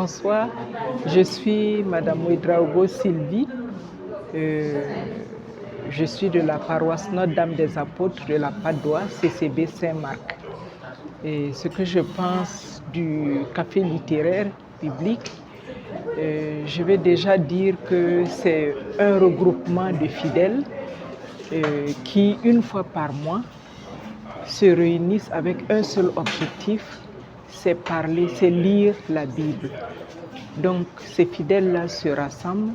Bonsoir, je suis Madame Ouedraogo Sylvie. Je suis de la paroisse Notre-Dame des Apôtres de la Padoue, CCB Saint-Marc. Et ce que je pense du café littéraire biblique, je vais déjà dire que c'est un regroupement de fidèles qui, une fois par mois, se réunissent avec un seul objectif, c'est parler, c'est lire la Bible. Donc ces fidèles-là se rassemblent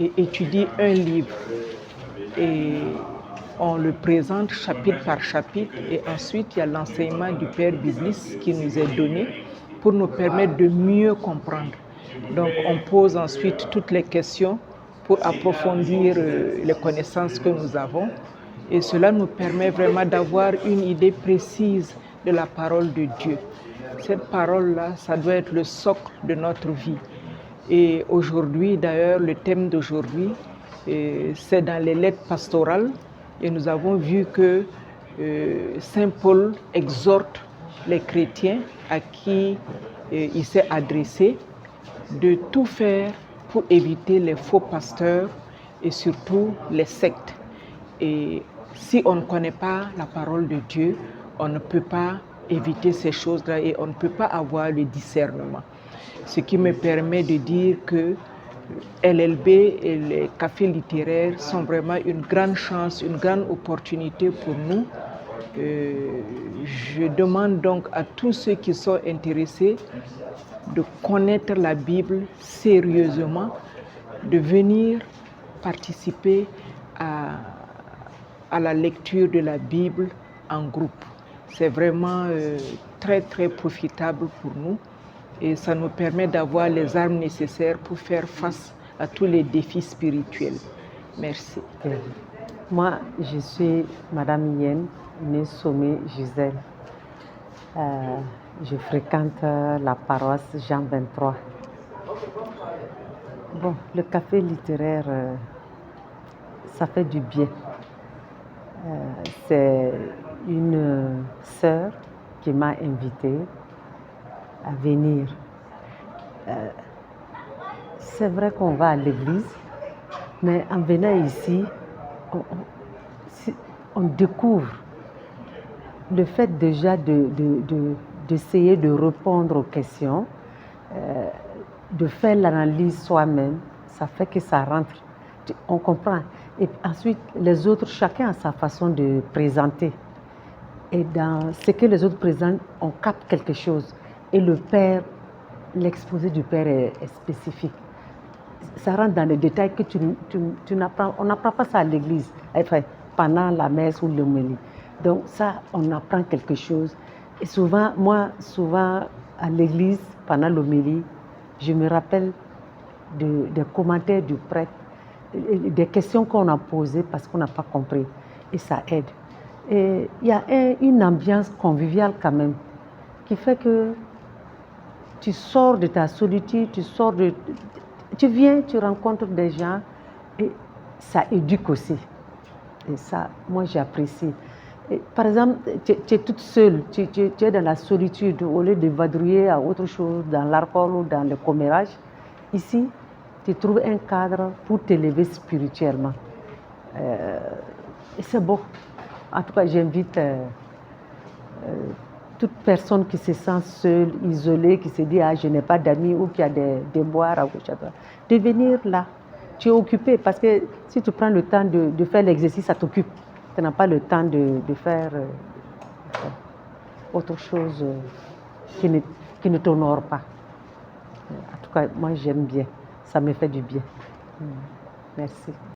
et étudient un livre. Et on le présente chapitre par chapitre et ensuite il y a l'enseignement du Père Biblis qui nous est donné pour nous permettre de mieux comprendre. Donc on pose ensuite toutes les questions pour approfondir les connaissances que nous avons et cela nous permet vraiment d'avoir une idée précise de la parole de Dieu. Cette parole-là, ça doit être le socle de notre vie. Et aujourd'hui, d'ailleurs, le thème d'aujourd'hui, c'est dans les lettres pastorales. Et nous avons vu que Saint Paul exhorte les chrétiens à qui il s'est adressé de tout faire pour éviter les faux pasteurs et surtout les sectes. Et si on ne connaît pas la parole de Dieu, on ne peut pas éviter ces choses-là et on ne peut pas avoir le discernement. Ce qui me permet de dire que LLB et les cafés littéraires sont vraiment une grande chance, une grande opportunité pour nous. Je demande donc à tous ceux qui sont intéressés de connaître la Bible sérieusement, de venir participer à la lecture de la Bible en groupe. C'est vraiment très très profitable pour nous et ça nous permet d'avoir les armes nécessaires pour faire face à tous les défis spirituels. Merci. Moi, je suis Madame Yen, née Somé Gisèle. Je fréquente la paroisse Jean 23. Bon, le café littéraire, ça fait du bien. C'est une sœur qui m'a invitée à venir. C'est vrai qu'on va à l'église, mais en venant ici, on découvre le fait déjà d'essayer de répondre aux questions, de faire l'analyse soi-même, ça fait que ça rentre, on comprend. Et ensuite, les autres, chacun a sa façon de présenter. Et dans ce que les autres présentent, on capte quelque chose. Et le Père, l'exposé du Père est spécifique. Ça rentre dans les détails que tu n'apprends. On n'apprend pas ça à l'église, enfin, pendant la messe ou l'homélie. Donc ça, on apprend quelque chose. Et souvent, à l'église, pendant l'homélie, je me rappelle des commentaires du prêtre, des questions qu'on a posées parce qu'on n'a pas compris. Et ça aide. Et il y a une ambiance conviviale quand même, qui fait que tu sors de ta solitude, tu viens, tu rencontres des gens et ça éduque aussi. Et ça, moi j'apprécie. Et par exemple, tu es toute seule, tu es dans la solitude, au lieu de vadrouiller à autre chose, dans l'alcool ou dans le commérage. Ici, tu trouves un cadre pour t'élever spirituellement. Et c'est beau. En tout cas, j'invite toute personne qui se sent seule, isolée, qui se dit « Ah, je n'ai pas d'amis » ou qui a des déboires à gauche à droite, de venir là. Tu es occupé parce que si tu prends le temps de faire l'exercice, ça t'occupe. Tu n'as pas le temps de faire autre chose qui ne t'honore pas. En tout cas, moi, j'aime bien. Ça me fait du bien. Merci.